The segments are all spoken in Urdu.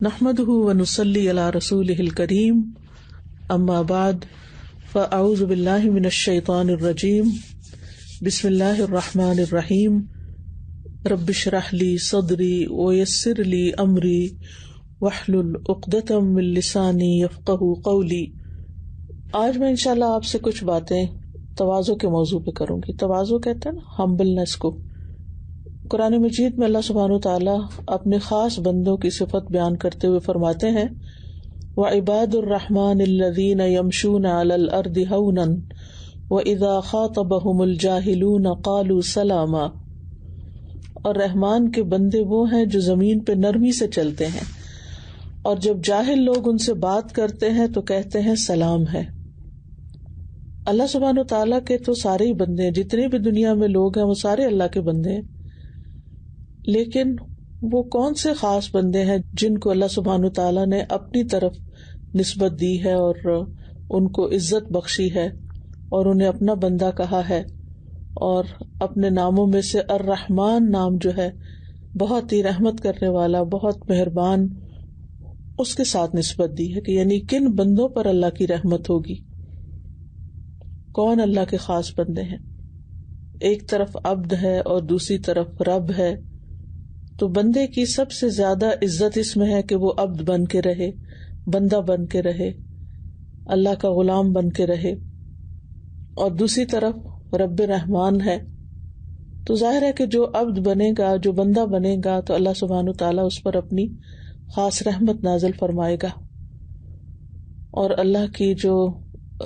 نحمده ونصلي على رسوله الكريم اما بعد فاعوذ بالله من الشيطان الرجيم بسم الله الرحمن الرحيم رب اشرح لي صدري ويسر لي امري واحلل عقدة من لساني يفقهوا قولي۔ آج میں انشاءاللہ آپ سے کچھ باتیں تواضع کے موضوع پہ کروں گی۔ تواضع کہتے ہیں نا ہمبلنس کو۔ قرآن مجید میں اللہ سبحانہ وتعالی اپنے خاص بندوں کی صفت بیان کرتے ہوئے فرماتے ہیں وَعِبَادُ الرَّحْمَنِ الَّذِينَ يَمْشُونَ عَلَى الْأَرْضِ هَوْنًا وَإِذَا خَاطَبَهُمُ الْجَاهِلُونَ قَالُوا سَلَامًا، اور رحمان کے بندے وہ ہیں جو زمین پہ نرمی سے چلتے ہیں، اور جب جاہل لوگ ان سے بات کرتے ہیں تو کہتے ہیں سلام ہے۔ اللہ سبحانہ وتعالیٰ کے تو سارے ہی بندے ہیں، جتنے بھی دنیا میں لوگ ہیں وہ سارے اللہ کے بندے ہیں، لیکن وہ کون سے خاص بندے ہیں جن کو اللہ سبحانہ وتعالیٰ نے اپنی طرف نسبت دی ہے اور ان کو عزت بخشی ہے اور انہیں اپنا بندہ کہا ہے، اور اپنے ناموں میں سے الرحمن نام جو ہے بہت ہی رحمت کرنے والا، بہت مہربان، اس کے ساتھ نسبت دی ہے کہ یعنی کن بندوں پر اللہ کی رحمت ہوگی، کون اللہ کے خاص بندے ہیں۔ ایک طرف عبد ہے اور دوسری طرف رب ہے، تو بندے کی سب سے زیادہ عزت اس میں ہے کہ وہ عبد بن کے رہے، بندہ بن کے رہے، اللہ کا غلام بن کے رہے، اور دوسری طرف رب رحمان ہے۔ تو ظاہر ہے کہ جو عبد بنے گا، جو بندہ بنے گا، تو اللہ سبحانہ وتعالیٰ اس پر اپنی خاص رحمت نازل فرمائے گا۔ اور اللہ کی جو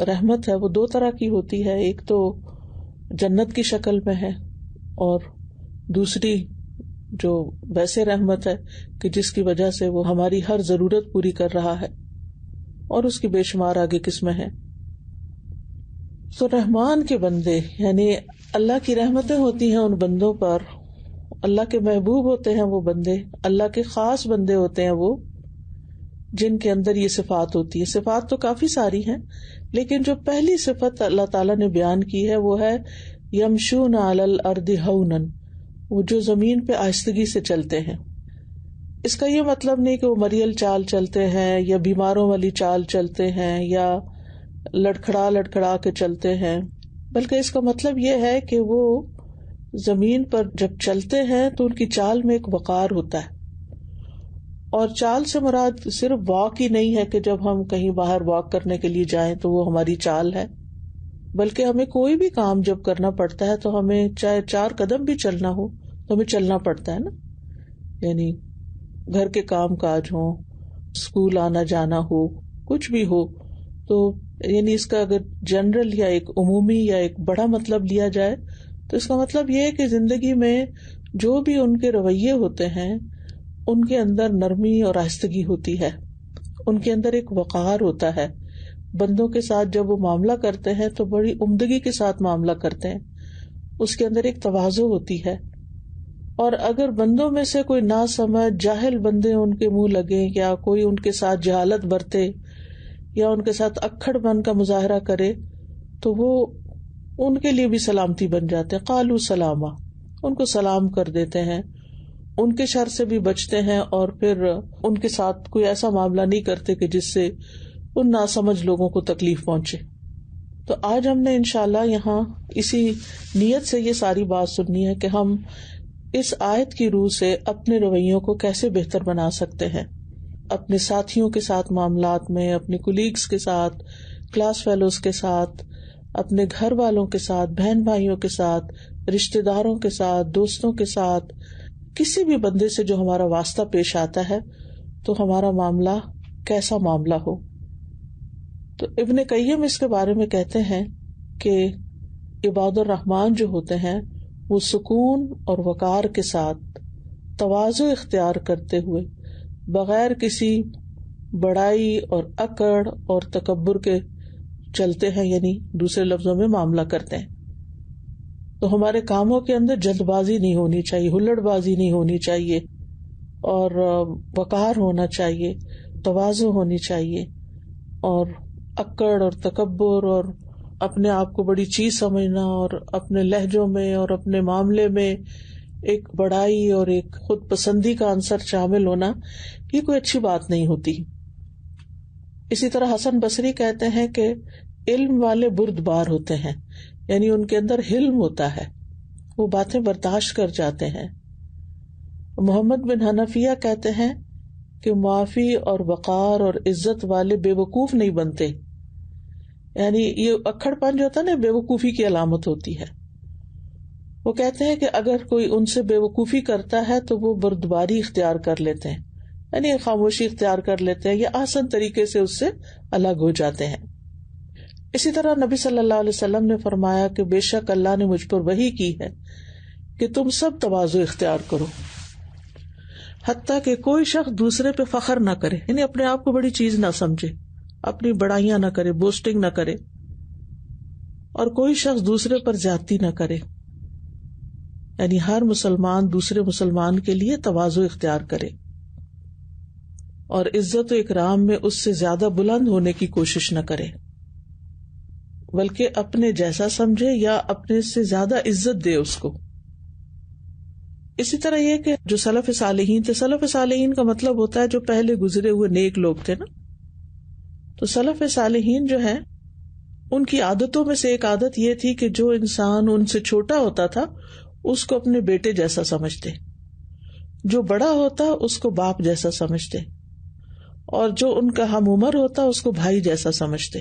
رحمت ہے وہ دو طرح کی ہوتی ہے، ایک تو جنت کی شکل میں ہے، اور دوسری جو ویسے رحمت ہے کہ جس کی وجہ سے وہ ہماری ہر ضرورت پوری کر رہا ہے، اور اس کی بے شمار آگے قسمیں ہیں۔ تو رحمان کے بندے یعنی اللہ کی رحمتیں ہوتی ہیں ان بندوں پر، اللہ کے محبوب ہوتے ہیں وہ بندے، اللہ کے خاص بندے ہوتے ہیں وہ جن کے اندر یہ صفات ہوتی ہے۔ صفات تو کافی ساری ہیں، لیکن جو پہلی صفت اللہ تعالیٰ نے بیان کی ہے وہ ہے یمشون علی الارض ہونا، وہ جو زمین پہ آہستگی سے چلتے ہیں۔ اس کا یہ مطلب نہیں کہ وہ مریل چال چلتے ہیں یا بیماروں والی چال چلتے ہیں یا لڑکھڑا کے چلتے ہیں، بلکہ اس کا مطلب یہ ہے کہ وہ زمین پر جب چلتے ہیں تو ان کی چال میں ایک وقار ہوتا ہے۔ اور چال سے مراد صرف واک ہی نہیں ہے کہ جب ہم کہیں باہر واک کرنے کے لیے جائیں تو وہ ہماری چال ہے، بلکہ ہمیں کوئی بھی کام جب کرنا پڑتا ہے تو ہمیں چاہے 4 قدم بھی چلنا ہو تو ہمیں چلنا پڑتا ہے نا، یعنی گھر کے کام کاج ہوں، اسکول آنا جانا ہو، کچھ بھی ہو، تو یعنی اس کا اگر جنرل یا ایک عمومی یا ایک بڑا مطلب لیا جائے تو اس کا مطلب یہ ہے کہ زندگی میں جو بھی ان کے رویے ہوتے ہیں ان کے اندر نرمی اور آہستگی ہوتی ہے، ان کے اندر ایک وقار ہوتا ہے، بندوں کے ساتھ جب وہ معاملہ کرتے ہیں تو بڑی عمدگی کے ساتھ معاملہ کرتے ہیں، اس کے اندر ایک تواضع ہوتی ہے۔ اور اگر بندوں میں سے کوئی ناسمجھ جاہل بندے ان کے منہ لگیں یا کوئی ان کے ساتھ جہالت برتے یا ان کے ساتھ اکھڑ بن کا مظاہرہ کرے تو وہ ان کے لیے بھی سلامتی بن جاتے ہیں، قالوا سلاما، ان کو سلام کر دیتے ہیں، ان کے شر سے بھی بچتے ہیں، اور پھر ان کے ساتھ کوئی ایسا معاملہ نہیں کرتے کہ جس سے ان ناسمجھ لوگوں کو تکلیف پہنچے۔ تو آج ہم نے انشاءاللہ یہاں اسی نیت سے یہ ساری بات سننی ہے کہ ہم اس آیت کی روح سے اپنے رویوں کو کیسے بہتر بنا سکتے ہیں، اپنے ساتھیوں کے ساتھ معاملات میں، اپنے کولیگز کے ساتھ، کلاس فیلوز کے ساتھ، اپنے گھر والوں کے ساتھ، بہن بھائیوں کے ساتھ، رشتہ داروں کے ساتھ، دوستوں کے ساتھ، کسی بھی بندے سے جو ہمارا واسطہ پیش آتا ہے تو ہمارا معاملہ کیسا معاملہ ہو۔ تو ابن قیم اس کے بارے میں کہتے ہیں کہ عباد الرحمن جو ہوتے ہیں وہ سکون اور وقار کے ساتھ تواضع اختیار کرتے ہوئے بغیر کسی بڑائی اور اکڑ اور تکبر کے چلتے ہیں، یعنی دوسرے لفظوں میں معاملہ کرتے ہیں۔ تو ہمارے کاموں کے اندر جلد بازی نہیں ہونی چاہیے، ہلڑ بازی نہیں ہونی چاہیے، اور وقار ہونا چاہیے، تواضع ہونی چاہیے، اور اکڑ اور تکبر اور اپنے آپ کو بڑی چیز سمجھنا اور اپنے لہجوں میں اور اپنے معاملے میں ایک بڑائی اور ایک خود پسندی کا عنصر شامل ہونا یہ کوئی اچھی بات نہیں ہوتی. اسی طرح حسن بصری کہتے ہیں کہ علم والے بردبار ہوتے ہیں، یعنی ان کے اندر حلم ہوتا ہے، وہ باتیں برداشت کر جاتے ہیں. محمد بن حنفیہ کہتے ہیں کہ معافی اور وقار اور عزت والے بے وقوف نہیں بنتے، یعنی یہ اکھڑ پن جو ہوتا ہے نا بے وقوفی کی علامت ہوتی ہے. وہ کہتے ہیں کہ اگر کوئی ان سے بے وقوفی کرتا ہے تو وہ بردباری اختیار کر لیتے ہیں، یعنی خاموشی اختیار کر لیتے ہیں یا آسان طریقے سے اس سے الگ ہو جاتے ہیں. اسی طرح نبی صلی اللہ علیہ وسلم نے فرمایا کہ بے شک اللہ نے مجھ پر وحی کی ہے کہ تم سب تواضع اختیار کرو، حتیٰ کہ کوئی شخص دوسرے پہ فخر نہ کرے، یعنی اپنے آپ کو بڑی چیز نہ سمجھے، اپنی بڑائیاں نہ کرے، بوسٹنگ نہ کرے، اور کوئی شخص دوسرے پر زیادتی نہ کرے. یعنی ہر مسلمان دوسرے مسلمان کے لیے تواضع اختیار کرے اور عزت و اکرام میں اس سے زیادہ بلند ہونے کی کوشش نہ کرے، بلکہ اپنے جیسا سمجھے یا اپنے سے زیادہ عزت دے اس کو. اسی طرح یہ کہ جو سلف صالحین تھے، سلف صالحین کا مطلب ہوتا ہے جو پہلے گزرے ہوئے نیک لوگ تھے نا، تو سلف صالحین جو ہیں ان کی عادتوں میں سے ایک عادت یہ تھی کہ جو انسان ان سے چھوٹا ہوتا تھا اس کو اپنے بیٹے جیسا سمجھتے، جو بڑا ہوتا اس کو باپ جیسا سمجھتے، اور جو ان کا ہم عمر ہوتا اس کو بھائی جیسا سمجھتے.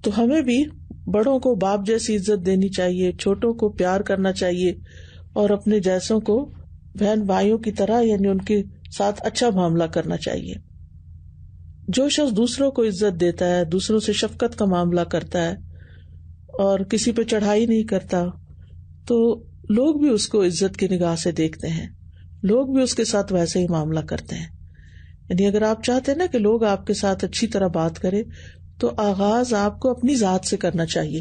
تو ہمیں بھی بڑوں کو باپ جیسی عزت دینی چاہیے، چھوٹوں کو پیار کرنا چاہیے، اور اپنے جیسوں کو بہن بھائیوں کی طرح یعنی ان کے ساتھ اچھا معاملہ کرنا چاہیے. جو شخص دوسروں کو عزت دیتا ہے، دوسروں سے شفقت کا معاملہ کرتا ہے اور کسی پہ چڑھائی نہیں کرتا، تو لوگ بھی اس کو عزت کی نگاہ سے دیکھتے ہیں، لوگ بھی اس کے ساتھ ویسے ہی معاملہ کرتے ہیں. یعنی اگر آپ چاہتے ہیں نا کہ لوگ آپ کے ساتھ اچھی طرح بات کرے تو آغاز آپ کو اپنی ذات سے کرنا چاہیے.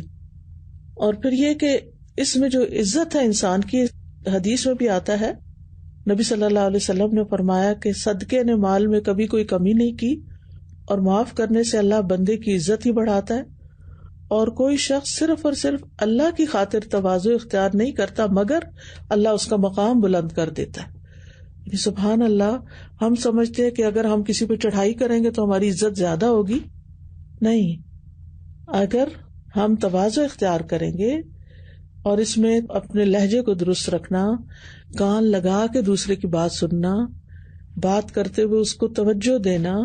اور پھر یہ کہ اس میں جو عزت ہے انسان کی، حدیث میں بھی آتا ہے، نبی صلی اللہ علیہ وسلم نے فرمایا کہ صدقے نے مال میں کبھی کوئی کمی نہیں کی، اور معاف کرنے سے اللہ بندے کی عزت ہی بڑھاتا ہے، اور کوئی شخص صرف اور صرف اللہ کی خاطر تواضع اختیار نہیں کرتا مگر اللہ اس کا مقام بلند کر دیتا ہے. یعنی سبحان اللہ، ہم سمجھتے ہیں کہ اگر ہم کسی پہ چڑھائی کریں گے تو ہماری عزت زیادہ ہوگی. نہیں، اگر ہم تواضع اختیار کریں گے اور اس میں اپنے لہجے کو درست رکھنا، کان لگا کے دوسرے کی بات سننا، بات کرتے ہوئے اس کو توجہ دینا،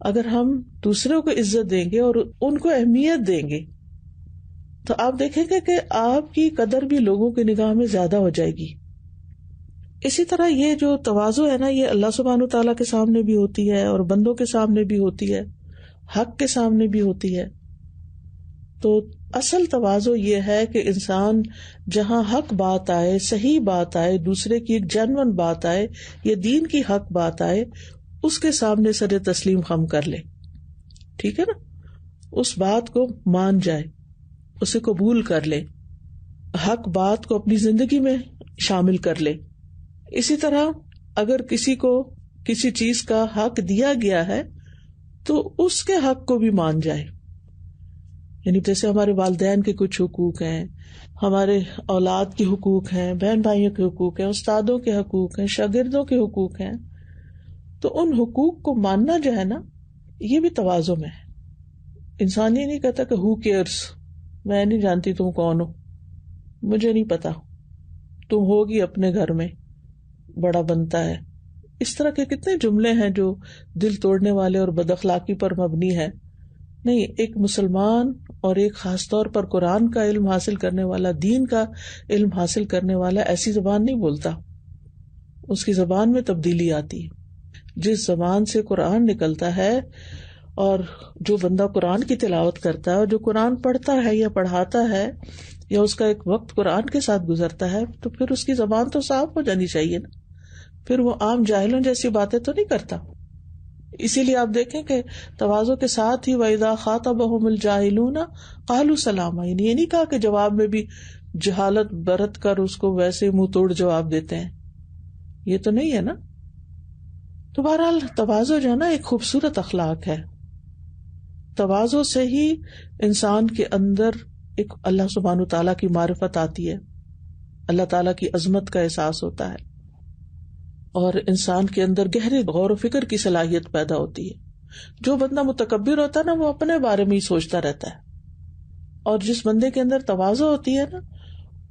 اگر ہم دوسروں کو عزت دیں گے اور ان کو اہمیت دیں گے تو آپ دیکھیں گے کہ آپ کی قدر بھی لوگوں کی نگاہ میں زیادہ ہو جائے گی. اسی طرح یہ جو تواضع ہے نا، یہ اللہ سبحانہ و تعالیٰ کے سامنے بھی ہوتی ہے اور بندوں کے سامنے بھی ہوتی ہے، حق کے سامنے بھی ہوتی ہے. تو اصل تواضع یہ ہے کہ انسان جہاں حق بات آئے، صحیح بات آئے، دوسرے کی ایک جینوئن بات آئے یا دین کی حق بات آئے، اس کے سامنے سر تسلیم خم کر لے. ٹھیک ہے نا، اس بات کو مان جائے، اسے قبول کر لے، حق بات کو اپنی زندگی میں شامل کر لے. اسی طرح اگر کسی کو کسی چیز کا حق دیا گیا ہے تو اس کے حق کو بھی مان جائے. یعنی جیسے ہمارے والدین کے کچھ حقوق ہیں، ہمارے اولاد کے حقوق ہیں، بہن بھائیوں کے حقوق ہیں، استادوں کے حقوق ہیں، شاگردوں کے حقوق ہیں، تو ان حقوق کو ماننا جو ہے نا، یہ بھی تواضع میں ہے. انسان یہ نہیں کہتا کہ ہو کیئرس، میں نہیں جانتی تم کون ہو، مجھے نہیں پتا، تم ہوگی اپنے گھر میں، بڑا بنتا ہے. اس طرح کے کتنے جملے ہیں جو دل توڑنے والے اور بد اخلاقی پر مبنی ہے. نہیں، ایک مسلمان اور ایک خاص طور پر قرآن کا علم حاصل کرنے والا، دین کا علم حاصل کرنے والا ایسی زبان نہیں بولتا. اس کی زبان میں تبدیلی آتی ہے. جس زبان سے قرآن نکلتا ہے، اور جو بندہ قرآن کی تلاوت کرتا ہے اور جو قرآن پڑھتا ہے یا پڑھاتا ہے یا اس کا ایک وقت قرآن کے ساتھ گزرتا ہے، تو پھر اس کی زبان تو صاف ہو جانی چاہیے نا. پھر وہ عام جاہلوں جیسی باتیں تو نہیں کرتا. اسی لیے آپ دیکھیں کہ تواضع کے ساتھ ہی وَإِذَا خَاطَبَهُمُ الْجَاهِلُونَ قَالُوا سَلَامًا، یعنی یہ نہیں کہا کہ جواب میں بھی جہالت برت کر اس کو ویسے منہ توڑ جواب دیتے ہیں، یہ تو نہیں ہے نا. تو بہرحال تواضع جو ہے نا ایک خوبصورت اخلاق ہے. تواضع سے ہی انسان کے اندر ایک اللہ سبحانہ تعالیٰ کی معرفت آتی ہے. اللہ تعالیٰ کی عظمت کا احساس ہوتا ہے، اور انسان کے اندر گہرے غور و فکر کی صلاحیت پیدا ہوتی ہے. جو بندہ متکبر ہوتا ہے نا، وہ اپنے بارے میں ہی سوچتا رہتا ہے، اور جس بندے کے اندر تواضع ہوتی ہے نا،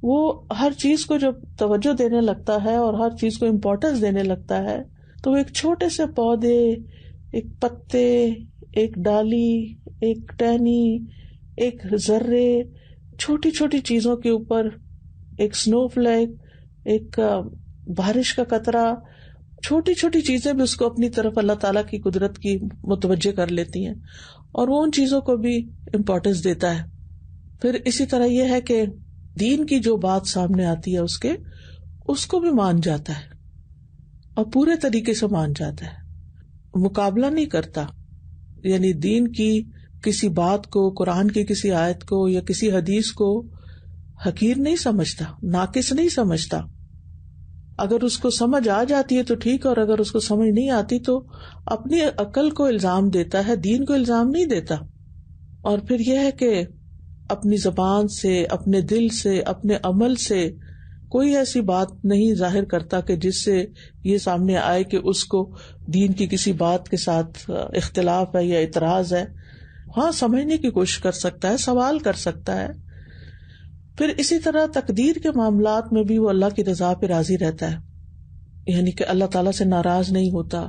وہ ہر چیز کو جب توجہ دینے لگتا ہے اور ہر چیز کو امپورٹنس دینے لگتا ہے، تو وہ ایک چھوٹے سے پودے، ایک پتے، ایک ڈالی، ایک ٹہنی، ایک ذرے، چھوٹی چھوٹی چیزوں کے اوپر، ایک سنو فلیک، ایک بارش کا قطرہ، چھوٹی چھوٹی چیزیں بھی اس کو اپنی طرف اللہ تعالیٰ کی قدرت کی متوجہ کر لیتی ہیں، اور وہ ان چیزوں کو بھی امپورٹنس دیتا ہے. پھر اسی طرح یہ ہے کہ دین کی جو بات سامنے آتی ہے اس کو بھی مان جاتا ہے، اور پورے طریقے سے مان جاتا ہے، مقابلہ نہیں کرتا. یعنی دین کی کسی بات کو، قرآن کی کسی آیت کو یا کسی حدیث کو حقیر نہیں سمجھتا، ناقص نہیں سمجھتا. اگر اس کو سمجھ آ جاتی ہے تو ٹھیک، اور اگر اس کو سمجھ نہیں آتی تو اپنی عقل کو الزام دیتا ہے، دین کو الزام نہیں دیتا. اور پھر یہ ہے کہ اپنی زبان سے، اپنے دل سے، اپنے عمل سے کوئی ایسی بات نہیں ظاہر کرتا کہ جس سے یہ سامنے آئے کہ اس کو دین کی کسی بات کے ساتھ اختلاف ہے یا اعتراض ہے. ہاں، سمجھنے کی کوشش کر سکتا ہے، سوال کر سکتا ہے. پھر اسی طرح تقدیر کے معاملات میں بھی وہ اللہ کی رضا پہ راضی رہتا ہے، یعنی کہ اللہ تعالیٰ سے ناراض نہیں ہوتا،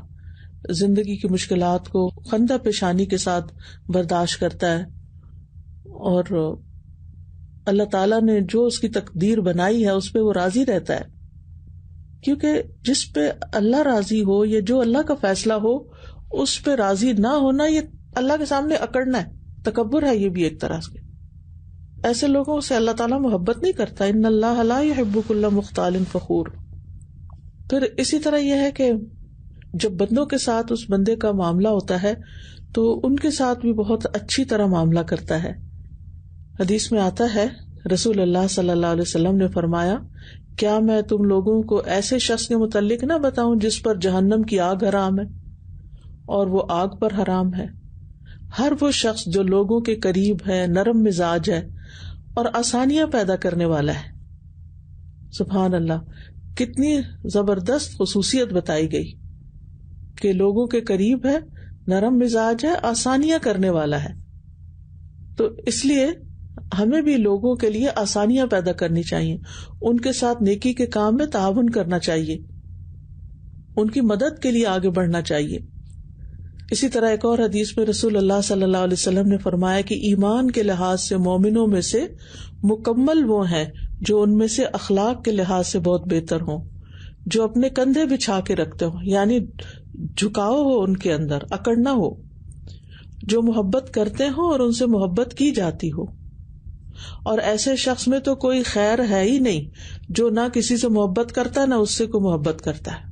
زندگی کی مشکلات کو خندہ پیشانی کے ساتھ برداشت کرتا ہے، اور اللہ تعالیٰ نے جو اس کی تقدیر بنائی ہے اس پہ وہ راضی رہتا ہے. کیونکہ جس پہ اللہ راضی ہو یا جو اللہ کا فیصلہ ہو اس پہ راضی نہ ہونا، یہ اللہ کے سامنے اکڑنا ہے، تکبر ہے. یہ بھی ایک طرح سے ایسے لوگوں سے اللہ تعالیٰ محبت نہیں کرتا. ان اللہ لا يحب كل مختال فخور. پھر اسی طرح یہ ہے کہ جب بندوں کے ساتھ اس بندے کا معاملہ ہوتا ہے تو ان کے ساتھ بھی بہت اچھی طرح معاملہ کرتا ہے. حدیث میں آتا ہے، رسول اللہ صلی اللہ علیہ وسلم نے فرمایا، کیا میں تم لوگوں کو ایسے شخص کے متعلق نہ بتاؤں جس پر جہنم کی آگ حرام ہے اور وہ آگ پر حرام ہے. ہر وہ شخص جو لوگوں کے قریب ہے، نرم مزاج ہے اور آسانیاں پیدا کرنے والا ہے. سبحان اللہ، کتنی زبردست خصوصیت بتائی گئی کہ لوگوں کے قریب ہے، نرم مزاج ہے، آسانیاں کرنے والا ہے. تو اس لیے ہمیں بھی لوگوں کے لیے آسانیاں پیدا کرنی چاہیے، ان کے ساتھ نیکی کے کام میں تعاون کرنا چاہیے، ان کی مدد کے لیے آگے بڑھنا چاہیے. اسی طرح ایک اور حدیث میں رسول اللہ صلی اللہ علیہ وسلم نے فرمایا کہ ایمان کے لحاظ سے مومنوں میں سے مکمل وہ ہیں جو ان میں سے اخلاق کے لحاظ سے بہت بہتر ہوں، جو اپنے کندھے بچھا کے رکھتے ہوں، یعنی جھکاؤ ہو ان کے اندر، اکڑ نہ ہو، جو محبت کرتے ہوں اور ان سے محبت کی جاتی ہو. اور ایسے شخص میں تو کوئی خیر ہے ہی نہیں جو نہ کسی سے محبت کرتا ہے نہ اس سے کوئی محبت کرتا ہے،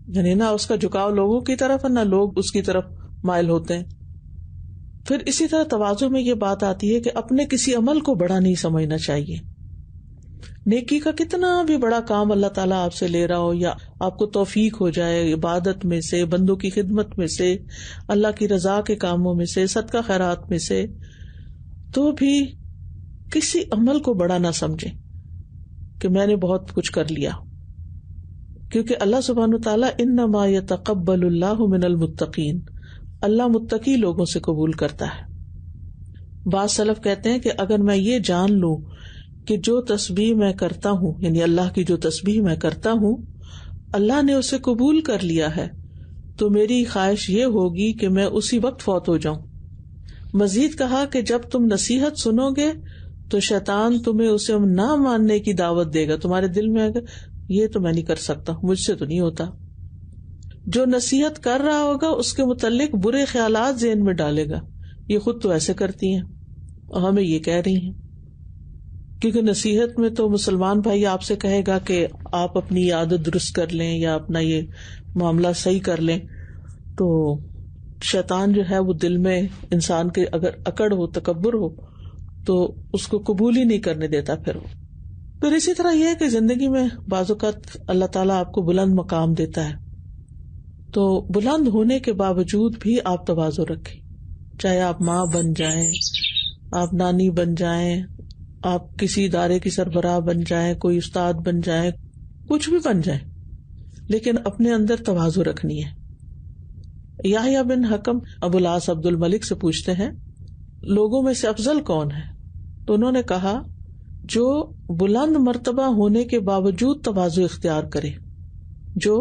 یعنی نہ اس کا جھکاؤ لوگوں کی طرف ہے نہ لوگ اس کی طرف مائل ہوتے ہیں. پھر اسی طرح تواضع میں یہ بات آتی ہے کہ اپنے کسی عمل کو بڑا نہیں سمجھنا چاہیے. نیکی کا کتنا بھی بڑا کام اللہ تعالیٰ آپ سے لے رہا ہو یا آپ کو توفیق ہو جائے عبادت میں سے، بندوں کی خدمت میں سے، اللہ کی رضا کے کاموں میں سے، صدقہ خیرات میں سے، تو بھی کسی عمل کو بڑا نہ سمجھیں کہ میں نے بہت کچھ کر لیا. کیونکہ اللہ سبحانہ تعالیٰ انما یتقبل اللہ من المتقین، اللہ متقی لوگوں سے قبول کرتا ہے. بعض سلف کہتے ہیں کہ اگر میں یہ جان لوں کہ جو تسبیح میں کرتا ہوں، یعنی اللہ کی جو تسبیح میں کرتا ہوں اللہ نے اسے قبول کر لیا ہے، تو میری خواہش یہ ہوگی کہ میں اسی وقت فوت ہو جاؤں. مزید کہا کہ جب تم نصیحت سنو گے تو شیطان تمہیں اسے نہ ماننے کی دعوت دے گا. تمہارے دل میں اگر یہ تو میں نہیں کر سکتا، مجھ سے تو نہیں ہوتا. جو نصیحت کر رہا ہوگا اس کے متعلق برے خیالات ذہن میں ڈالے گا، یہ خود تو ایسے کرتی ہیں اور ہمیں یہ کہہ رہی ہیں. کیونکہ نصیحت میں تو مسلمان بھائی آپ سے کہے گا کہ آپ اپنی عادت درست کر لیں یا اپنا یہ معاملہ صحیح کر لیں، تو شیطان جو ہے وہ دل میں انسان کے اگر اکڑ ہو، تکبر ہو، تو اس کو قبول ہی نہیں کرنے دیتا. پھر اسی طرح یہ ہے کہ زندگی میں بعض اوقات اللہ تعالیٰ آپ کو بلند مقام دیتا ہے، تو بلند ہونے کے باوجود بھی آپ تواضع رکھیں. چاہے آپ ماں بن جائیں، آپ نانی بن جائیں، آپ کسی ادارے کی سربراہ بن جائیں، کوئی استاد بن جائیں، کچھ بھی بن جائیں، لیکن اپنے اندر تواضع رکھنی ہے. یحییٰ بن حکم ابو العاص عبد الملک سے پوچھتے ہیں لوگوں میں سے افضل کون ہے؟ تو انہوں نے کہا جو بلند مرتبہ ہونے کے باوجود تواضع اختیار کرے، جو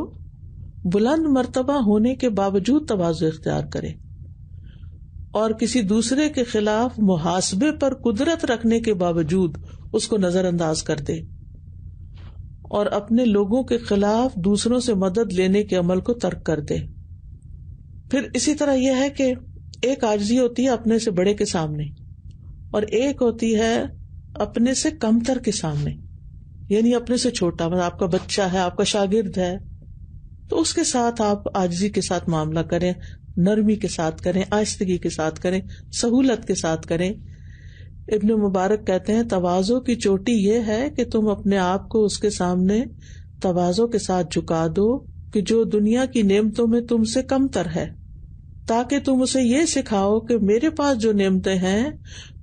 بلند مرتبہ ہونے کے باوجود تواضع اختیار کرے اور کسی دوسرے کے خلاف محاسبے پر قدرت رکھنے کے باوجود اس کو نظر انداز کر دے اور اپنے لوگوں کے خلاف دوسروں سے مدد لینے کے عمل کو ترک کر دے. پھر اسی طرح یہ ہے کہ ایک عاجزی ہوتی ہے اپنے سے بڑے کے سامنے اور ایک ہوتی ہے اپنے سے کمتر کے سامنے، یعنی اپنے سے چھوٹا، مطلب آپ کا بچہ ہے، آپ کا شاگرد ہے، تو اس کے ساتھ آپ عاجزی کے ساتھ معاملہ کریں، نرمی کے ساتھ کریں، آہستگی کے ساتھ کریں، سہولت کے ساتھ کریں. ابن مبارک کہتے ہیں تواضع کی چوٹی یہ ہے کہ تم اپنے آپ کو اس کے سامنے تواضع کے ساتھ جھکا دو کہ جو دنیا کی نعمتوں میں تم سے کمتر ہے، تاکہ تم اسے یہ سکھاؤ کہ میرے پاس جو نعمتیں ہیں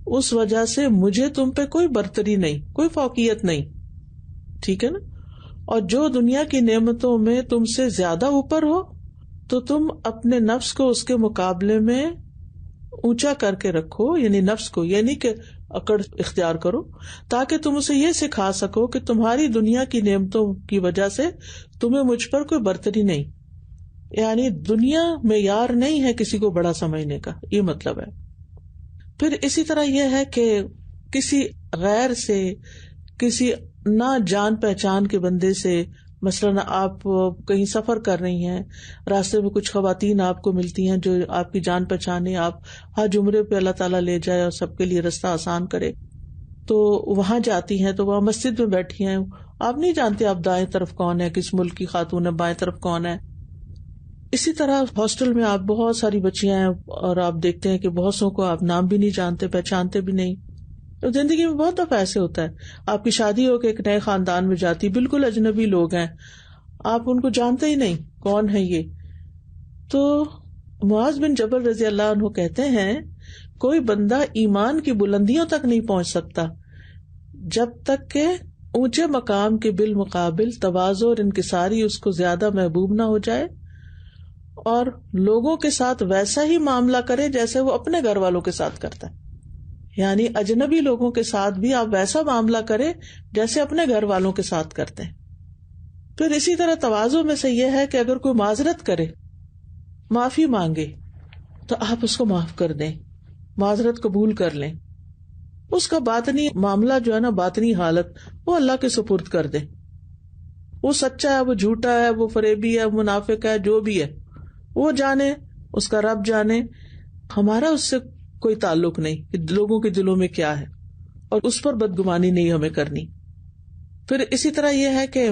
اس وجہ سے مجھے تم پہ کوئی برتری نہیں، کوئی فوقیت نہیں. ٹھیک ہے نا؟ اور جو دنیا کی نعمتوں میں تم سے زیادہ اوپر ہو تو تم اپنے نفس کو اس کے مقابلے میں اونچا کر کے رکھو، یعنی نفس کو، یعنی کہ اکڑ اختیار کرو، تاکہ تم اسے یہ سکھا سکو کہ تمہاری دنیا کی نعمتوں کی وجہ سے تمہیں مجھ پر کوئی برتری نہیں. یعنی دنیا معیار نہیں ہے کسی کو بڑا سمجھنے کا، یہ مطلب ہے. پھر اسی طرح یہ ہے کہ کسی غیر سے، کسی نہ جان پہچان کے بندے سے، مثلاً آپ کہیں سفر کر رہی ہیں، راستے میں کچھ خواتین آپ کو ملتی ہیں جو آپ کی جان پہچان ہے، آپ حج عمرے پہ اللہ تعالیٰ لے جائے اور سب کے لیے رستہ آسان کرے، تو وہاں جاتی ہیں، تو وہاں مسجد میں بیٹھی ہیں، آپ نہیں جانتے آپ دائیں طرف کون ہے، کس ملک کی خاتون ہے، بائیں طرف کون ہے. اسی طرح ہاسٹل میں آپ بہت ساری بچیاں ہیں اور آپ دیکھتے ہیں کہ بہت سو کو آپ نام بھی نہیں جانتے، پہچانتے بھی نہیں. تو زندگی میں بہت دفعہ ایسے ہوتا ہے، آپ کی شادی ہو کے ایک نئے خاندان میں جاتی، بالکل اجنبی لوگ ہیں، آپ ان کو جانتے ہی نہیں کون ہے یہ. تو معاذ بن جبل رضی اللہ عنہ کہتے ہیں کوئی بندہ ایمان کی بلندیوں تک نہیں پہنچ سکتا جب تک کہ اونچے مقام کے بالمقابل تواضع اور انکساری اس کو زیادہ محبوب نہ ہو جائے، اور لوگوں کے ساتھ ویسا ہی معاملہ کرے جیسے وہ اپنے گھر والوں کے ساتھ کرتا ہے. یعنی اجنبی لوگوں کے ساتھ بھی آپ ویسا معاملہ کرے جیسے اپنے گھر والوں کے ساتھ کرتے ہیں. پھر اسی طرح تواضع میں سے یہ ہے کہ اگر کوئی معذرت کرے، معافی مانگے، تو آپ اس کو معاف کر دیں، معذرت قبول کر لیں، اس کا باطنی معاملہ جو ہے نا، باطنی حالت، وہ اللہ کے سپرد کر دیں. وہ سچا ہے، وہ جھوٹا ہے، وہ فریبی ہے، منافق ہے، جو بھی ہے وہ جانے، اس کا رب جانے. ہمارا اس سے کوئی تعلق نہیں کہ لوگوں کے دلوں میں کیا ہے، اور اس پر بدگمانی نہیں ہمیں کرنی. پھر اسی طرح یہ ہے کہ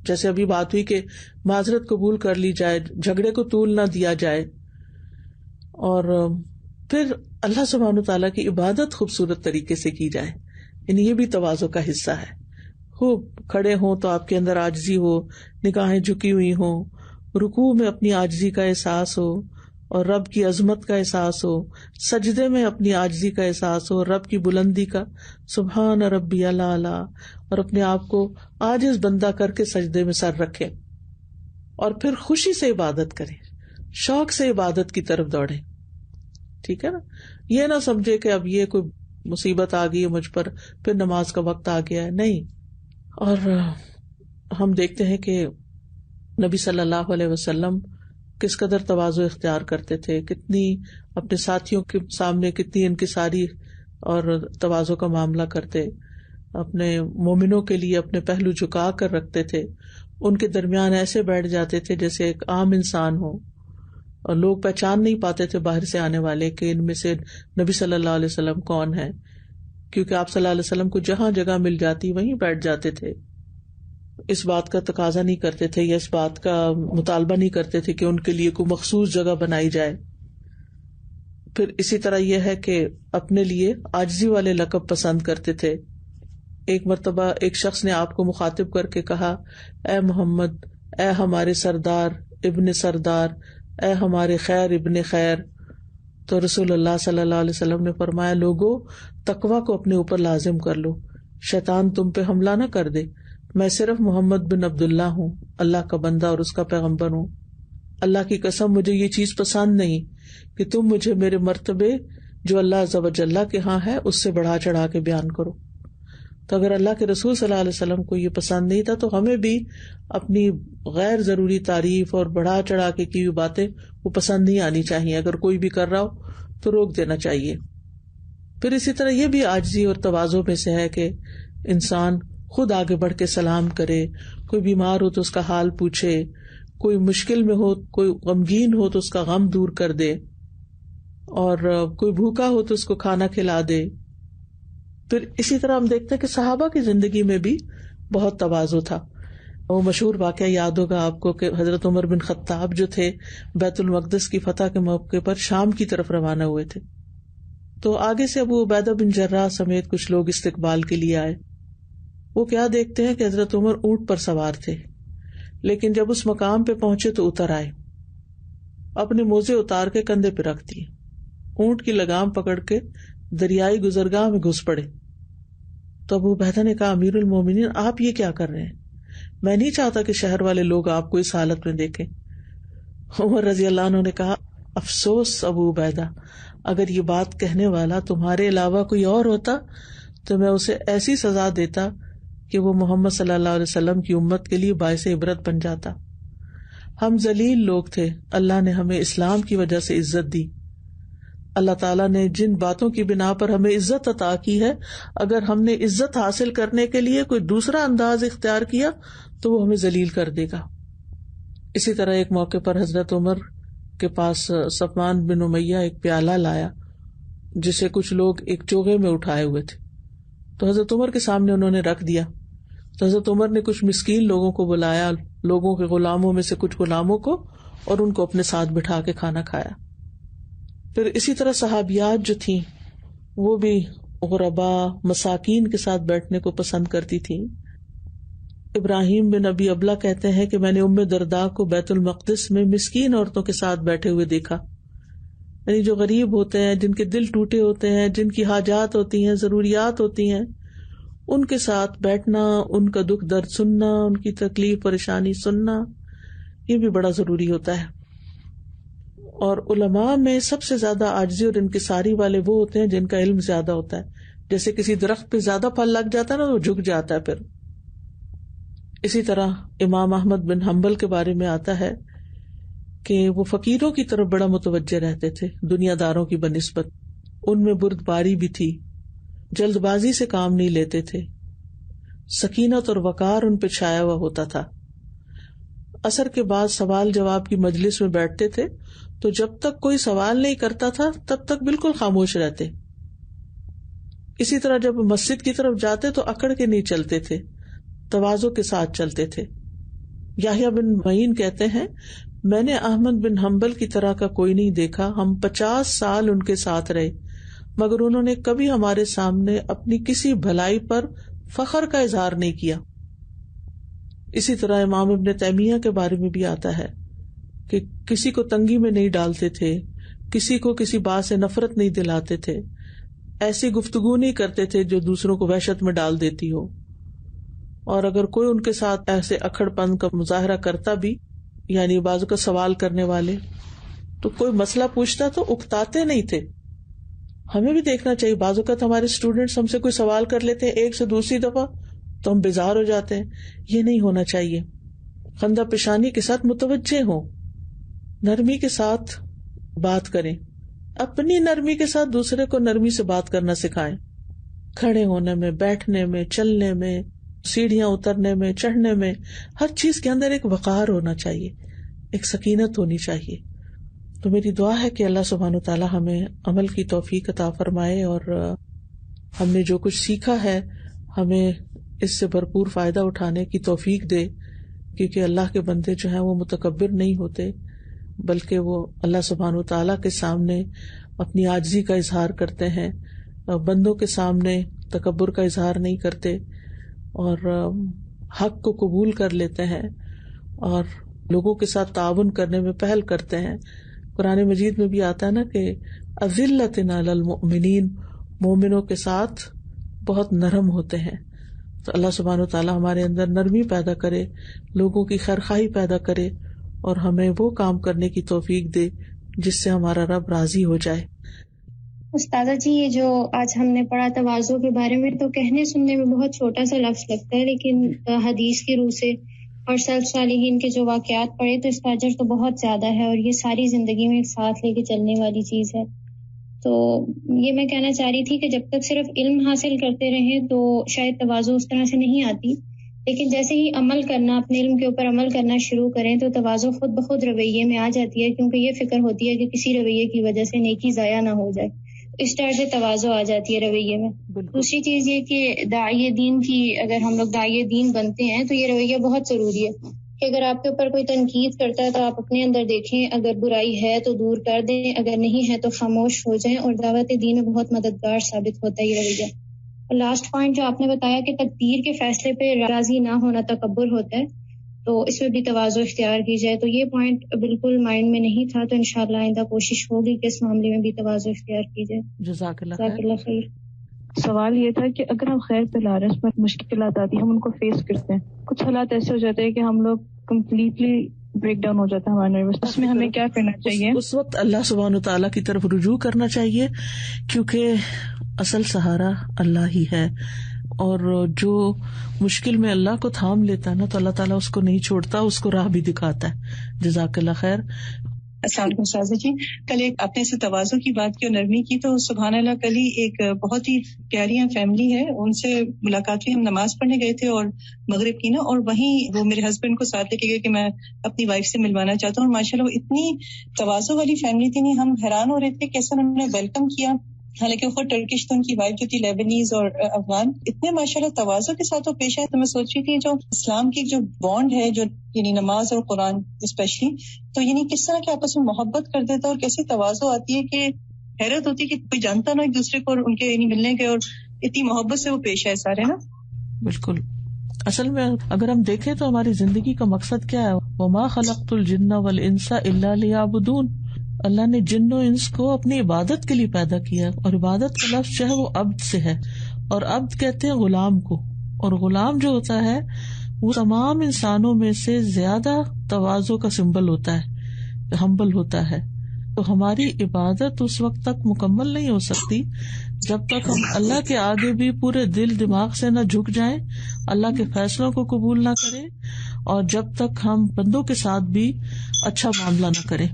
جیسے ابھی بات ہوئی کہ معذرت قبول کر لی جائے، جھگڑے کو طول نہ دیا جائے، اور پھر اللہ سبحانہ تعالیٰ کی عبادت خوبصورت طریقے سے کی جائے. یعنی یہ بھی تواضع کا حصہ ہے. خوب کھڑے ہوں تو آپ کے اندر عاجزی ہو، نگاہیں جھکی ہوئی ہوں، رکوع میں اپنی عاجزی کا احساس ہو اور رب کی عظمت کا احساس ہو، سجدے میں اپنی عاجزی کا احساس ہو، رب کی بلندی کا، سبحان ربی الاعلی، اور اپنے آپ کو عاجز بندہ کر کے سجدے میں سر رکھے، اور پھر خوشی سے عبادت کرے، شوق سے عبادت کی طرف دوڑے. ٹھیک ہے نا؟ یہ نہ سمجھے کہ اب یہ کوئی مصیبت آ گئی ہے مجھ پر، پھر نماز کا وقت آ گیا ہے، نہیں. اور ہم دیکھتے ہیں کہ نبی صلی اللہ علیہ وسلم کس قدر تواضع اختیار کرتے تھے، کتنی اپنے ساتھیوں کے سامنے کتنی انکساری اور تواضع کا معاملہ کرتے، اپنے مومنوں کے لیے اپنے پہلو جھکا کر رکھتے تھے، ان کے درمیان ایسے بیٹھ جاتے تھے جیسے ایک عام انسان ہو، اور لوگ پہچان نہیں پاتے تھے باہر سے آنے والے کہ ان میں سے نبی صلی اللہ علیہ وسلم کون ہے، کیونکہ آپ صلی اللہ علیہ وسلم کو جہاں جگہ مل جاتی وہیں بیٹھ جاتے تھے. اس بات کا تقاضا نہیں کرتے تھے یا اس بات کا مطالبہ نہیں کرتے تھے کہ ان کے لیے کوئی مخصوص جگہ بنائی جائے. پھر اسی طرح یہ ہے کہ اپنے لیے عاجزی والے لقب پسند کرتے تھے. ایک مرتبہ ایک شخص نے آپ کو مخاطب کر کے کہا، اے محمد، اے ہمارے سردار ابن سردار، اے ہمارے خیر ابن خیر. تو رسول اللہ صلی اللہ علیہ وسلم نے فرمایا لوگو تقوی کو اپنے اوپر لازم کر لو، شیطان تم پہ حملہ نہ کر دے، میں صرف محمد بن عبداللہ ہوں، اللہ کا بندہ اور اس کا پیغمبر ہوں، اللہ کی قسم مجھے یہ چیز پسند نہیں کہ تم مجھے میرے مرتبے جو اللہ عز و جل کے ہاں ہے اس سے بڑھا چڑھا کے بیان کرو۔ تو اگر اللہ کے رسول صلی اللہ علیہ وسلم کو یہ پسند نہیں تھا تو ہمیں بھی اپنی غیر ضروری تعریف اور بڑھا چڑھا کے کی ہوئی باتیں وہ پسند نہیں آنی چاہیے، اگر کوئی بھی کر رہا ہو تو روک دینا چاہیے۔ پھر اسی طرح یہ بھی عاجزی اور تواضع میں سے ہے کہ انسان خود آگے بڑھ کے سلام کرے، کوئی بیمار ہو تو اس کا حال پوچھے، کوئی مشکل میں ہو، کوئی غمگین ہو تو اس کا غم دور کر دے، اور کوئی بھوکا ہو تو اس کو کھانا کھلا دے۔ پھر اسی طرح ہم دیکھتے ہیں کہ صحابہ کی زندگی میں بھی بہت تواضع تھا۔ وہ مشہور واقعہ یاد ہوگا آپ کو کہ حضرت عمر بن خطاب جو تھے بیت المقدس کی فتح کے موقع پر شام کی طرف روانہ ہوئے تھے، تو آگے سے ابو عبیدہ بن جراح سمیت کچھ لوگ استقبال کے لیے آئے۔ وہ کیا دیکھتے ہیں کہ حضرت عمر اونٹ پر سوار تھے، لیکن جب اس مقام پہ پہنچے تو اتر آئے، اپنے موزے اتار کے کندھے پہ رکھ دیے، اونٹ کی لگام پکڑ کے دریائی گزرگاہ میں گھس پڑے۔ تو ابو عبیدہ نے کہا امیر المومنین آپ یہ کیا کر رہے ہیں؟ میں نہیں چاہتا کہ شہر والے لوگ آپ کو اس حالت میں دیکھیں۔ عمر رضی اللہ عنہ نے کہا افسوس ابو عبیدہ، اگر یہ بات کہنے والا تمہارے علاوہ کوئی اور ہوتا تو میں اسے ایسی سزا دیتا کہ وہ محمد صلی اللہ علیہ وسلم کی امت کے لیے باعث عبرت بن جاتا۔ ہم ذلیل لوگ تھے، اللہ نے ہمیں اسلام کی وجہ سے عزت دی۔ اللہ تعالیٰ نے جن باتوں کی بنا پر ہمیں عزت عطا کی ہے، اگر ہم نے عزت حاصل کرنے کے لیے کوئی دوسرا انداز اختیار کیا تو وہ ہمیں ذلیل کر دے گا۔ اسی طرح ایک موقع پر حضرت عمر کے پاس صفوان بن امیہ ایک پیالہ لایا جسے کچھ لوگ ایک چوغے میں اٹھائے ہوئے تھے، تو حضرت عمر کے سامنے انہوں نے رکھ دیا۔ تو حضرت عمر نے کچھ مسکین لوگوں کو بلایا، لوگوں کے غلاموں میں سے کچھ غلاموں کو، اور ان کو اپنے ساتھ بٹھا کے کھانا کھایا۔ پھر اسی طرح صحابیات جو تھیں وہ بھی غربا مساکین کے ساتھ بیٹھنے کو پسند کرتی تھیں۔ ابراہیم بن ابی ابلہ کہتے ہیں کہ میں نے ام درداء کو بیت المقدس میں مسکین عورتوں کے ساتھ بیٹھے ہوئے دیکھا، یعنی جو غریب ہوتے ہیں، جن کے دل ٹوٹے ہوتے ہیں، جن کی حاجات ہوتی ہیں، ضروریات ہوتی ہیں، ان کے ساتھ بیٹھنا، ان کا دکھ درد سننا، ان کی تکلیف پریشانی سننا، یہ بھی بڑا ضروری ہوتا ہے۔ اور علماء میں سب سے زیادہ عاجزی اور انکساری والے وہ ہوتے ہیں جن کا علم زیادہ ہوتا ہے۔ جیسے کسی درخت پہ زیادہ پھل لگ جاتا ہے نا، وہ جھک جاتا ہے۔ پھر اسی طرح امام احمد بن حنبل کے بارے میں آتا ہے کہ وہ فقیروں کی طرف بڑا متوجہ رہتے تھے دنیا داروں کی بنسبت، ان میں بردباری بھی تھی، جلد بازی سے کام نہیں لیتے تھے، سکینت اور وقار ان پہ چھایا ہوا ہوتا تھا۔ عصر کے بعد سوال جواب کی مجلس میں بیٹھتے تھے تو جب تک کوئی سوال نہیں کرتا تھا تب تک بالکل خاموش رہتے۔ اسی طرح جب مسجد کی طرف جاتے تو اکڑ کے نہیں چلتے تھے، تواضع کے ساتھ چلتے تھے۔ یحییٰ بن معین کہتے ہیں میں نے احمد بن حنبل کی طرح کا کوئی نہیں دیکھا، ہم 50 سال ان کے ساتھ رہے مگر انہوں نے کبھی ہمارے سامنے اپنی کسی بھلائی پر فخر کا اظہار نہیں کیا۔ اسی طرح امام ابن تیمیہ کے بارے میں بھی آتا ہے کہ کسی کو تنگی میں نہیں ڈالتے تھے، کسی کو کسی بات سے نفرت نہیں دلاتے تھے، ایسی گفتگو نہیں کرتے تھے جو دوسروں کو وحشت میں ڈال دیتی ہو، اور اگر کوئی ان کے ساتھ ایسے اکڑ پن کا مظاہرہ کرتا بھی، یعنی بازو کا سوال کرنے والے، تو کوئی مسئلہ پوچھتا تو اکتاتے نہیں تھے۔ ہمیں بھی دیکھنا چاہیے، بعض اوقات ہمارے اسٹوڈینٹس ہم سے کوئی سوال کر لیتے ہیں ایک سے دوسری دفعہ تو ہم بیزار ہو جاتے ہیں، یہ نہیں ہونا چاہیے۔ خندہ پیشانی کے ساتھ متوجہ ہوں، نرمی کے ساتھ بات کریں، اپنی نرمی کے ساتھ دوسرے کو نرمی سے بات کرنا سکھائیں، کھڑے ہونے میں، بیٹھنے میں، چلنے میں، سیڑھیاں اترنے میں، چڑھنے میں، ہر چیز کے اندر ایک وقار ہونا چاہیے، ایک سکینت ہونی چاہیے۔ تو میری دعا ہے کہ اللہ سبحانہ وتعالی ہمیں عمل کی توفیق عطا فرمائے، اور ہم نے جو کچھ سیکھا ہے ہمیں اس سے بھرپور فائدہ اٹھانے کی توفیق دے، کیونکہ اللہ کے بندے جو ہیں وہ متکبر نہیں ہوتے، بلکہ وہ اللہ سبحانہ وتعالی کے سامنے اپنی عاجزی کا اظہار کرتے ہیں، بندوں کے سامنے تکبر کا اظہار نہیں کرتے، اور حق کو قبول کر لیتے ہیں، اور لوگوں کے ساتھ تعاون کرنے میں پہل کرتے ہیں۔ قرآن مجید میں بھی آتا ہے نا کہ اذلۃ علی المؤمنین، مومنوں کے ساتھ بہت نرم ہوتے ہیں. تو اللہ سبحانہ وتعالی ہمارے اندر نرمی پیدا کرے، لوگوں کی خیرخواہی پیدا کرے اور ہمیں وہ کام کرنے کی توفیق دے جس سے ہمارا رب راضی ہو جائے. استاذہ جی، یہ جو آج ہم نے پڑھا تواضع کے بارے میں، تو کہنے سننے میں بہت چھوٹا سا لفظ لگتا ہے، لیکن حدیث کی روح سے اور سلف صالحین کے جو واقعات پڑھے تو اس کا اجر تو بہت زیادہ ہے، اور یہ ساری زندگی میں ایک ساتھ لے کے چلنے والی چیز ہے. تو یہ میں کہنا چاہ رہی تھی کہ جب تک صرف علم حاصل کرتے رہیں تو شاید تواضع اس طرح سے نہیں آتی، لیکن جیسے ہی عمل کرنا، اپنے علم کے اوپر عمل کرنا شروع کریں تو تواضع خود بخود رویے میں آ جاتی ہے، کیونکہ یہ فکر ہوتی ہے کہ کسی رویے کی وجہ سے نیکی ضائع نہ ہو جائے. اس طرح سے تواضع آ جاتی ہے رویے میں. دوسری چیز یہ کہ داعی دین کی، اگر ہم لوگ داعی دین بنتے ہیں تو یہ رویہ بہت ضروری ہے کہ اگر آپ کے اوپر کوئی تنقید کرتا ہے تو آپ اپنے اندر دیکھیں، اگر برائی ہے تو دور کر دیں، اگر نہیں ہے تو خاموش ہو جائیں، اور دعوت دین میں بہت مددگار ثابت ہوتا ہے یہ رویہ. اور لاسٹ پوائنٹ جو آپ نے بتایا کہ تقدیر کے فیصلے پہ راضی نہ ہونا تکبر ہوتا ہے، تو اس میں بھی تواضع اختیار کی جائے. تو یہ پوائنٹ بالکل مائنڈ میں نہیں تھا، تو انشاءاللہ آئندہ کوشش ہوگی کہ اس معاملے میں بھی تواضع اختیار کی جائے. جزاک اللہ خیر. سوال یہ تھا کہ اگر ہم خیر پہ لا رہے ہیں، اس پر مشکلات آتی ہیں، ہم ان کو فیس کرتے ہیں، کچھ حالات ایسے ہو جاتے ہیں کہ ہم لوگ کمپلیٹلی بریک ڈاؤن ہو جاتا ہے ہمارا نروس، اس میں ہمیں کیا کرنا چاہیے؟ اس وقت اللہ سبحانہ وتعالیٰ کی طرف رجوع کرنا چاہیے، کیونکہ اصل سہارا اللہ ہی ہے، اور جو مشکل میں اللہ کو تھام لیتا ہے نا تو اللہ تعالیٰ اس کو نہیں چھوڑتا، اس کو راہ بھی دکھاتا ہے. جزاک اللہ خیر. السلام علیکم استاذہ جی. کل ایک آپ نے سے تواضع کی بات کی اور نرمی کی، تو سبحان اللہ کل ہی ایک بہت ہی پیاری فیملی ہے، ان سے ملاقات ہوئی. ہم نماز پڑھنے گئے تھے اور مغرب کی نا، اور وہیں وہ میرے ہسبینڈ کو ساتھ لے کے گئے کہ میں اپنی وائف سے ملوانا چاہتا ہوں. اور ماشاء اللہ وہ اتنی تواضع والی فیملی تھی، نہیں ہم حیران ہو رہے تھے کیسے انہوں نے ویلکم کیا. حالانکہ وہ ٹرکش تو ان کی وائف جو تھی لیبنیز اور افغان، اتنے ماشاءاللہ تواضع کے ساتھ وہ پیش آئے. تو میں سوچ رہی تھی جو اسلام کی جو بانڈ ہے، جو یعنی نماز اور قرآن اسپیشلی، تو یعنی کس طرح کے آپس میں محبت کر دیتا، اور کیسی تواضع آتی ہے کہ حیرت ہوتی ہے کہ کوئی جانتا نہ ایک دوسرے کو، اور ان کے یعنی ملنے کے، اور اتنی محبت سے وہ پیش آئے سارے نا. بالکل. اصل میں اگر ہم دیکھیں تو ہماری زندگی کا مقصد کیا ہے؟ وما خلقت الجن والانس الا لیعبدون. اللہ نے جن و انس کو اپنی عبادت کے لیے پیدا کیا، اور عبادت کا لفظ جو ہے وہ عبد سے ہے، اور عبد کہتے ہیں غلام کو، اور غلام جو ہوتا ہے وہ تمام انسانوں میں سے زیادہ تواضع کا سمبل ہوتا ہے، ہمبل ہوتا ہے. تو ہماری عبادت اس وقت تک مکمل نہیں ہو سکتی جب تک ہم اللہ کے آگے بھی پورے دل دماغ سے نہ جھک جائیں، اللہ کے فیصلوں کو قبول نہ کریں، اور جب تک ہم بندوں کے ساتھ بھی اچھا معاملہ نہ کریں.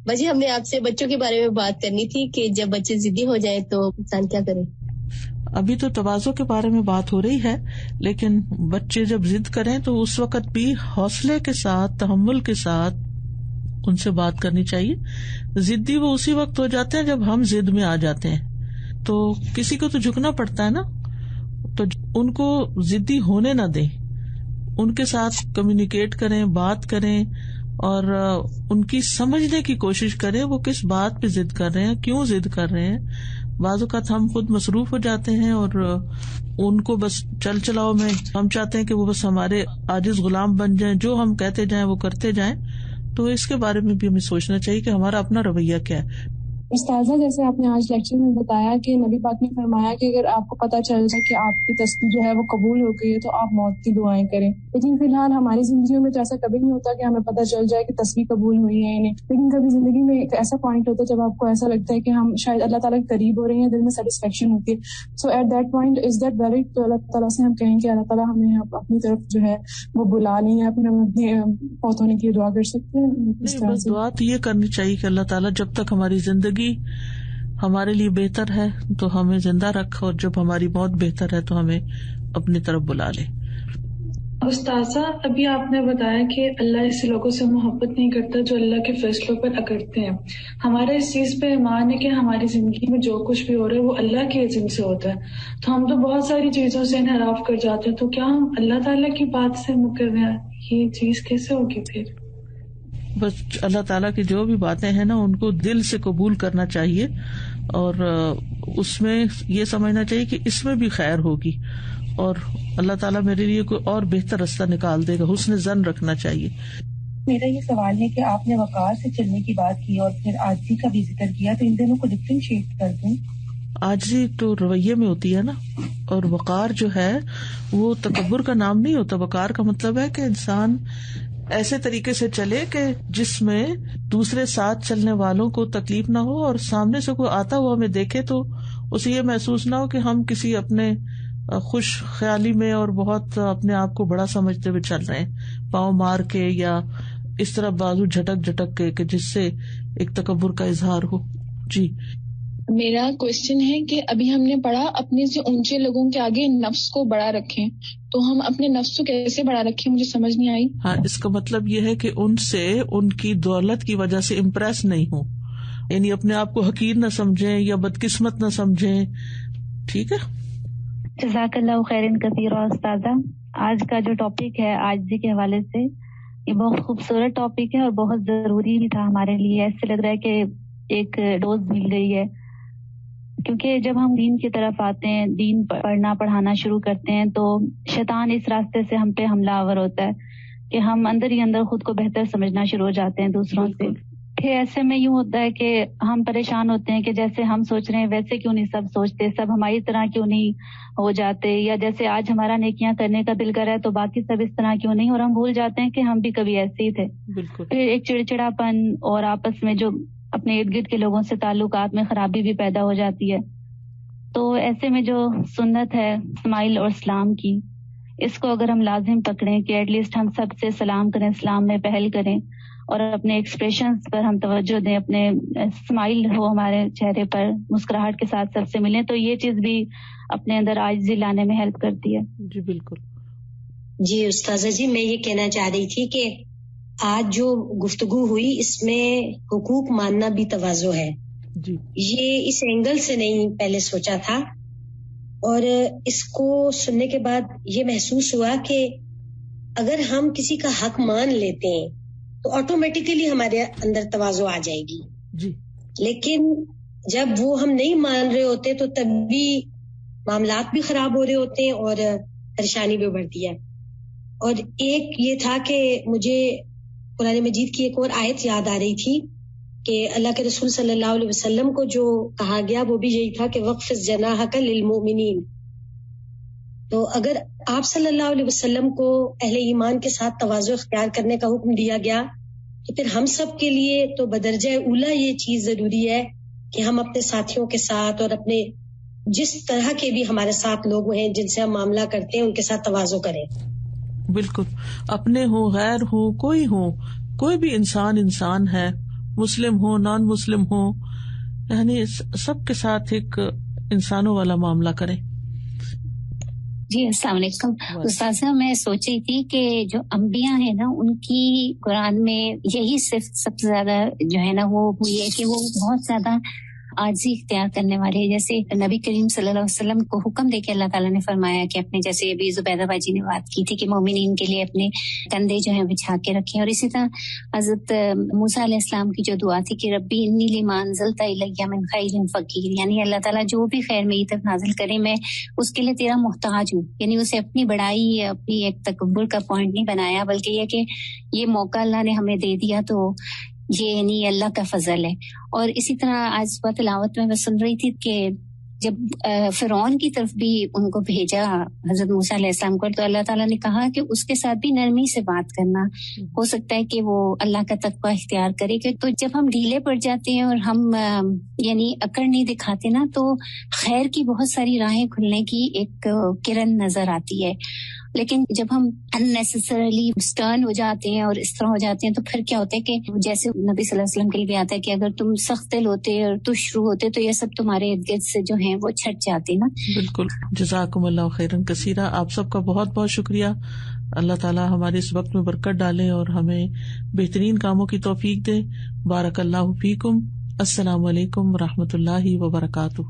بجی ہم نے آپ سے بچوں کے بارے میں بات کرنی تھی کہ جب بچے ضدی ہو جائیں تو انسان کیا کرے. ابھی تو تواضع کے بارے میں بات ہو رہی ہے، لیکن بچے جب ضد کریں تو اس وقت بھی حوصلے کے ساتھ، تحمل کے ساتھ ان سے بات کرنی چاہیے. ضدی وہ اسی وقت ہو جاتے ہیں جب ہم ضد میں آ جاتے ہیں، تو کسی کو تو جھکنا پڑتا ہے نا، تو ان کو ضدی ہونے نہ دیں، ان کے ساتھ کمیونیکیٹ کریں، بات کریں، اور ان کی سمجھنے کی کوشش کریں وہ کس بات پہ ضد کر رہے ہیں، کیوں ضد کر رہے ہیں. بعض اوقات ہم خود مصروف ہو جاتے ہیں اور ان کو بس چل چلاؤ میں ہم چاہتے ہیں کہ وہ بس ہمارے عاجز غلام بن جائیں، جو ہم کہتے جائیں وہ کرتے جائیں. تو اس کے بارے میں بھی ہمیں سوچنا چاہیے کہ ہمارا اپنا رویہ کیا ہے. استاذہ جیسے آپ نے آج لیکچر میں بتایا کہ نبی پاک نے فرمایا کہ اگر آپ کو پتہ چل جائے کہ آپ کی تصویر جو ہے وہ قبول ہو گئی ہے تو آپ موت کی دعائیں کریں. لیکن فی الحال ہماری زندگیوں میں تو ایسا کبھی نہیں ہوتا کہ ہمیں پتہ چل جائے کہ تصویر قبول ہوئی ہے یا نہیں. لیکن کبھی زندگی میں ایک ایسا پوائنٹ ہوتا ہے جب آپ کو ایسا لگتا ہے کہ ہم شاید اللہ تعالیٰ کے قریب ہو رہے ہیں، دل میں سیٹسفیکشن ہوتی ہے. So at that point is that valid? تو اللہ تعالیٰ سے ہم کہیں کہ اللہ تعالیٰ ہمیں اپنی طرف جو ہے وہ بلا لیں، یا پھر ہم اپنے فوت ہونے کی دعا کر سکتے ہیں. بس دعا تو یہ کرنی چاہیے کہ اللہ تعالیٰ جب تک ہماری زندگی ہمارے لیے بہتر ہے تو ہمیں زندہ رکھ، اور جب ہماری موت بہتر ہے تو ہمیں اپنی طرف بلا لے. استاذہ ابھی آپ نے بتایا کہ اللہ ایسے لوگوں سے محبت نہیں کرتا جو اللہ کے فیصلوں پر اکڑتے ہیں. ہمارا اس چیز پہ ایمان ہے کہ ہماری زندگی میں جو کچھ بھی ہو رہا ہے وہ اللہ کے عزم سے ہوتا ہے، تو ہم تو بہت ساری چیزوں سے انحراف کر جاتے ہیں. تو کیا ہم اللہ تعالیٰ کی بات سے مکر رہے ہیں؟ یہ چیز کیسے ہوگی پھر؟ بس اللہ تعالیٰ کی جو بھی باتیں ہیں نا ان کو دل سے قبول کرنا چاہیے، اور اس میں یہ سمجھنا چاہیے کہ اس میں بھی خیر ہوگی، اور اللہ تعالیٰ میرے لیے کوئی اور بہتر راستہ نکال دے گا. حسن ظن رکھنا چاہیے. میرا یہ سوال ہے کہ آپ نے وقار سے چلنے کی بات کی اور پھر عاجزی کا بھی ذکر کیا، تو ان دونوں کو ڈفرینشیٹ کر دیں. عاجزی تو رویے میں ہوتی ہے نا، اور وقار جو ہے وہ تکبر کا نام نہیں ہوتا. وقار کا مطلب ہے کہ انسان ایسے طریقے سے چلے کہ جس میں دوسرے ساتھ چلنے والوں کو تکلیف نہ ہو، اور سامنے سے کوئی آتا ہوا ہمیں دیکھے تو اسے یہ محسوس نہ ہو کہ ہم کسی اپنے خوش خیالی میں اور بہت اپنے آپ کو بڑا سمجھتے ہوئے چل رہے ہیں، پاؤں مار کے یا اس طرح بازو جھٹک جھٹک کے کہ جس سے ایک تکبر کا اظہار ہو. جی میرا کوشچن ہے کہ ابھی ہم نے پڑھا اپنے سے اونچے لوگوں کے آگے نفس کو بڑا رکھیں، تو ہم اپنے نفس کو کیسے بڑا رکھیں؟ مجھے سمجھ نہیں آئی. ہاں، اس کا مطلب یہ ہے کہ ان سے ان کی دولت کی وجہ سے امپریس نہیں ہوں، یعنی اپنے آپ کو حقیر نہ سمجھیں یا بدقسمت نہ سمجھیں. ٹھیک ہے. جزاک اللہ خیرن کثیرا. استاذہ، آج کا جو ٹاپک ہے عاجزی کے حوالے سے، یہ بہت خوبصورت ٹاپک ہے اور بہت ضروری بھی تھا ہمارے لیے. ایسے لگ رہا ہے کہ ایک ڈوز مل گئی ہے، کیونکہ جب ہم دین کی طرف آتے ہیں، دین پڑھنا پڑھانا شروع کرتے ہیں، تو شیطان اس راستے سے ہم پہ حملہ آور ہوتا ہے کہ ہم اندر ہی اندر خود کو بہتر سمجھنا شروع ہو جاتے ہیں دوسروں سے. پھر ایسے میں یوں ہوتا ہے کہ ہم پریشان ہوتے ہیں کہ جیسے ہم سوچ رہے ہیں ویسے کیوں نہیں سب سوچتے، سب ہماری طرح کیوں نہیں ہو جاتے، یا جیسے آج ہمارا نیکیاں کرنے کا دل کر رہا ہے تو باقی سب اس طرح کیوں نہیں، اور ہم بھول جاتے ہیں کہ ہم بھی کبھی ایسے ہی تھے. پھر ایک چڑچڑاپن اور آپس میں جو اپنے ارد گرد کے لوگوں سے تعلقات میں خرابی بھی پیدا ہو جاتی ہے. تو ایسے میں جو سنت ہے اسماعیل اور اسلام کی، اس کو اگر ہم لازم پکڑیں کہ ایٹ لیسٹ ہم سب سے سلام کریں، اسلام میں پہل کریں، اور اپنے ایکسپریشنز پر ہم توجہ دیں، اپنے اسمائل ہو ہمارے چہرے پر، مسکراہٹ کے ساتھ سب سے ملیں، تو یہ چیز بھی اپنے اندر عاجزی لانے میں ہیلپ کرتی ہے. جی بالکل. جی استاذہ جی، میں یہ کہنا چاہ رہی تھی کہ آج جو گفتگو ہوئی اس میں حقوق ماننا بھی تواضع ہے. جی یہ اس اینگل سے نہیں پہلے سوچا تھا، اور اس کو سننے کے بعد یہ محسوس ہوا کہ اگر ہم کسی کا حق مان لیتے ہیں تو آٹومیٹیکلی ہمارے اندر تواضع آ جائے گی. جی لیکن جب وہ ہم نہیں مان رہے ہوتے تو تب بھی معاملات بھی خراب ہو رہے ہوتے ہیں اور پریشانی بھی بڑھتی ہے. اور ایک یہ تھا کہ مجھے قرآن مجید کی ایک اور آیت یاد آ رہی تھی کہ اللہ کے رسول صلی اللہ علیہ وسلم کو جو کہا گیا وہ بھی یہی تھا کہ وَخْفِضْ جَنَاحَكَ لِلْمُؤْمِنِينَ. تو اگر آپ صلی اللہ علیہ وسلم کو اہل ایمان کے ساتھ تواضع اختیار کرنے کا حکم دیا گیا، تو پھر ہم سب کے لیے تو بدرجہ اولا یہ چیز ضروری ہے کہ ہم اپنے ساتھیوں کے ساتھ اور اپنے جس طرح کے بھی ہمارے ساتھ لوگ ہیں جن سے ہم معاملہ کرتے ہیں ان کے ساتھ تواضع کریں. بالکل. اپنے ہوں، غیر ہوں، کوئی بھی انسان ہے، مسلم ہو، نان مسلم ہو، یعنی سب کے ساتھ ایک انسانوں والا معاملہ کریں. جی السلام علیکم. استاذہ، میں سوچ رہی تھی کہ جو انبیاء ہیں نا، ان کی قرآن میں یہی صرف سب سے زیادہ جو ہے نا وہ ہوئی ہے کہ وہ بہت زیادہ عاجزی اختیار کرنے والے ہیں. جیسے نبی کریم صلی اللہ علیہ وسلم کو حکم دے کے اللہ تعالیٰ نے فرمایا کہ اپنے، جیسے ابھی زبیدہ باجی نے بات کی تھی کہ مومنین کے لیے اپنے کندھے جو ہیں بچھا کے رکھیں، اور اسی طرح حضرت موسیٰ علیہ السلام کی جو دعا تھی کہ ربی انی لما انزلت الی من خیر فقیر، یعنی اللہ تعالیٰ جو بھی خیر میری طرف نازل کرے میں اس کے لیے تیرا محتاج ہوں. یعنی اسے اپنی بڑائی، اپنی ایک تکبر کا پوائنٹ نہیں بنایا، بلکہ یہ کہ یہ موقع اللہ نے ہمیں دے دیا تو یہ یعنی اللہ کا فضل ہے. اور اسی طرح آج صبح تلاوت میں سن رہی تھی کہ جب فرعون کی طرف بھی ان کو بھیجا حضرت موسیٰ علیہ السلام کو، تو اللہ تعالیٰ نے کہا کہ اس کے ساتھ بھی نرمی سے بات کرنا، ہو سکتا ہے کہ وہ اللہ کا تقویٰ اختیار کرے. کہ تو جب ہم ڈھیلے پڑ جاتے ہیں اور ہم یعنی اکڑ نہیں دکھاتے نا، تو خیر کی بہت ساری راہیں کھلنے کی ایک کرن نظر آتی ہے. لیکن جب ہم اننیسیسریلی سٹرن ہو جاتے ہیں اور اس طرح ہو جاتے ہیں، تو پھر کیا ہوتا ہے کہ جیسے نبی صلی اللہ علیہ وسلم کے لیے بھی آتا ہے کہ اگر تم سخت دل ہوتے اور تشرو ہوتے تو یہ سب تمہارے ارد گرد سے جو ہیں وہ چھٹ جاتے نا. بالکل. جزاکم اللہ خیرن کثیرا. آپ سب کا بہت بہت شکریہ. اللہ تعالیٰ ہمارے اس وقت میں برکت ڈالے اور ہمیں بہترین کاموں کی توفیق دے. بارک اللہ فیکم. السلام علیکم ورحمۃ اللہ وبرکاتہ.